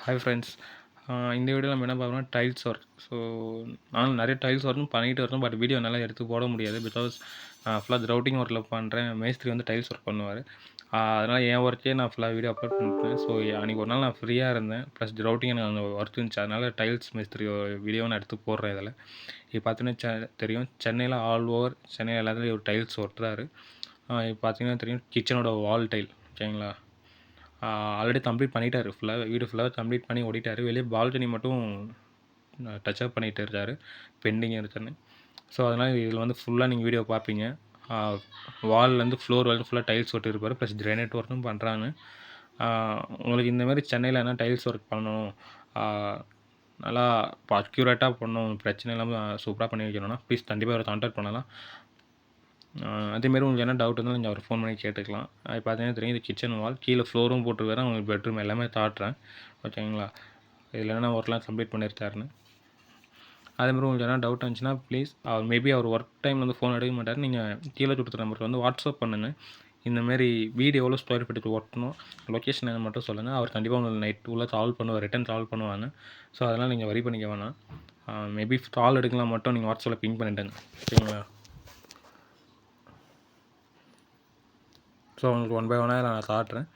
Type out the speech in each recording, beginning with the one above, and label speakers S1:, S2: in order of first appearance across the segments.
S1: Hi friends. இந்த வீடியோவில் நம்ம என்ன பார்க்கணும்னா டைல்ஸ் ஒர்க். ஸோ நானும் நிறைய டைல்ஸ் ஒர்க்கும் பண்ணிகிட்டு வரணும். பட் வீடியோ நல்லா எடுத்து போட முடியாது. பிகாஸ் ஃபுல்லாக ரவுட்டிங் ஒர்க்கில் பண்ணுறேன். மேஸ்திரி வந்து டைல்ஸ் ஒர்க் பண்ணுவார். அதனால் என் ஒர்க்கே நான் ஃபுல்லாக வீடியோ அப்லோட் பண்ணிட்டேன். ஸோ அன்றைக்கி ஒரு நாள் நான் ஃப்ரீயாக இருந்தேன். ப்ளஸ் ரவுட்டிங் எனக்கு அந்த ஒர்க் இருந்துச்சு. அதனால் டைல்ஸ் மேஸ்திரி வீடியோ நான் எடுத்து போடுறேன். இதில் இப்போ பார்த்தீங்கன்னா தெரியும், சென்னையில் ஆல் ஓவர் சென்னையில் எல்லாத்துலேயும் ஒரு டைல்ஸ் ஒட்டுறாரு. இப்போ பார்த்தீங்கன்னா தெரியும், கிச்சனோட வால் டைல். ஓகேங்களா, ஆல்ரெடி கம்ப்ளீட் பண்ணிட்டார். வீடு ஃபுல்லாக கம்ப்ளீட் பண்ணி ஓடிட்டார். வெளியே பால்கனி மட்டும் டச்சப் பண்ணிகிட்டு இருக்காரு, பெண்டிங் இருக்குன்னு. ஸோ அதனால் இதில் வந்து ஃபுல்லாக நீங்கள் வீடியோ பார்ப்பீங்க. வால்லேருந்து ஃப்ளோர் வரைக்கும் ஃபுல்லாக டைல்ஸ் ஒட்டிருப்பார். ப்ளஸ் கிரானைட் ஒர்க்கும் பண்ணுறாங்க. உங்களுக்கு இந்தமாதிரி சென்னையில் என்ன டைல்ஸ் ஒர்க் பண்ணணும், நல்லா அக்யூரேட்டாக பண்ணணும், பிரச்சனை இல்லாமல் சூப்பராக பண்ணி வைக்கணும்னா ப்ளீஸ் கண்டிப்பாக அவரை கான்டாக்ட் பண்ணலாம். அதேமாரி உங்களுக்கு என்ன டவுட் இருந்தாலும் நீங்கள் அவர் ஃபோன் பண்ணி கேட்டுக்கலாம். அது பார்த்தீங்கன்னா தெரியும், இது கிச்சன் வால், கீழே ஃப்ளோரும் போட்டுருக்காரு, உங்களுக்கு பெட்ரூம் எல்லாமே காட்டுறேன். ஓகேங்களா, இதில் என்ன ஒர்க்லாம் கம்ப்ளீட் பண்ணியிருக்காருன்னு. அதேமாதிரி உங்களுக்கு என்ன டவுட் இருந்துச்சுன்னா ப்ளீஸ், அவர் ஒர்க் டைமில் வந்து ஃபோன் எடுக்க மாட்டார். நீங்கள் கீழே கொடுத்துற நம்பருக்கு வந்து வாட்ஸ்அப் பண்ணுங்கள். இந்தமாரி வீடு எவ்வளோ ஸ்கொயர் ஃபீட்டுக்கு ஒட்டணும், லொக்கேஷன் என்ன மட்டும் சொல்லுங்கள். அவர் கண்டிப்பாக உங்களுக்கு நைட் ஃபுல்லாக கால் பண்ணுவார், ரிட்டன் கால் பண்ணுவாங்க. ஸோ அதனால் நீங்கள் வரி பண்ணிக்க வேணாம். மேபி கால் எடுக்கலாம் மட்டும் நீங்கள் வாட்ஸ்அப்பில் பிங் பண்ணிவிடுங்க. ஓகேங்களா. ஸோ உங்களுக்கு ஒன் பை ஒன்னாக நான் காட்டுறேன்.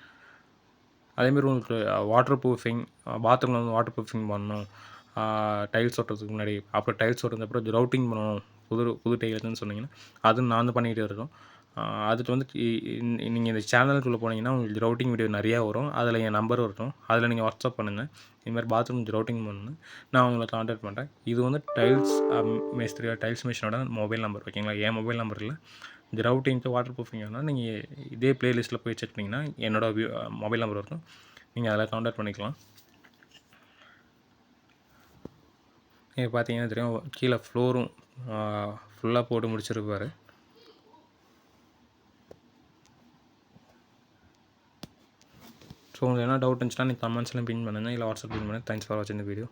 S1: அதேமாரி உங்களுக்கு வாட்டர் ப்ரூஃபிங், பாத்ரூமில் வந்து வாட்டர் ப்ரூஃபிங் பண்ணணும், டைல்ஸ் ஒட்டுறதுக்கு முன்னாடி, அப்புறம் டைல்ஸ் ஒட்டுறதுக்கப்புறம் ரவுட்டிங் பண்ணணும், புது டைல்ஸ்ன்னு சொன்னீங்கன்னா அதுவும் நான் வந்து பண்ணிகிட்டு இருக்கோம். அதுக்கு வந்து நீங்கள் இந்த சேனலுக்குள்ளே போனீங்கன்னா உங்களுக்கு ரவுட்டிங் வீடியோ நிறையா வரும். அதில் என் நம்பர் இருக்கும். அதில் நீங்கள் வாட்ஸ்அப் பண்ணுங்கள். இதுமாதிரி பாத்ரூம் ரவுட்டிங் பண்ணணும், நான் உங்களை கான்டாக்ட் பண்ணுறேன். இது வந்து டைல்ஸ் மேஸ்திரியோட, டைல்ஸ் மிஷினோட மொபைல் நம்பர். ஓகேங்களா, என் மொபைல் நம்பர் இல்லை. இந்த ரவுட்டிங்க்கு வாட்டர் ப்ரூஃபிங் வேணால் நீங்கள் இதே ப்ளேலிஸ்ட்டில் போய் செக் பண்ணிங்கன்னா என்னோடய மொபைல் நம்பர் இருக்கும், நீங்கள் அதில் கான்டாக்ட் பண்ணிக்கலாம். நீங்கள் பார்த்தீங்கன்னா தெரியும், கீழே ஃப்ளோரும் ஃபுல்லாக போட்டு முடிச்சிருப்பார். ஸோ உங்களுக்கு என்ன டவுட் இருந்துச்சுன்னா நீங்கள் கமெண்ட்ஸ்லாம் பின் பண்ணுங்கள், இல்லை வாட்ஸ்அப் பின் பண்ணுங்கள். தேங்க்ஸ் ஃபார் வாட்சிங் இந்த வீடியோ.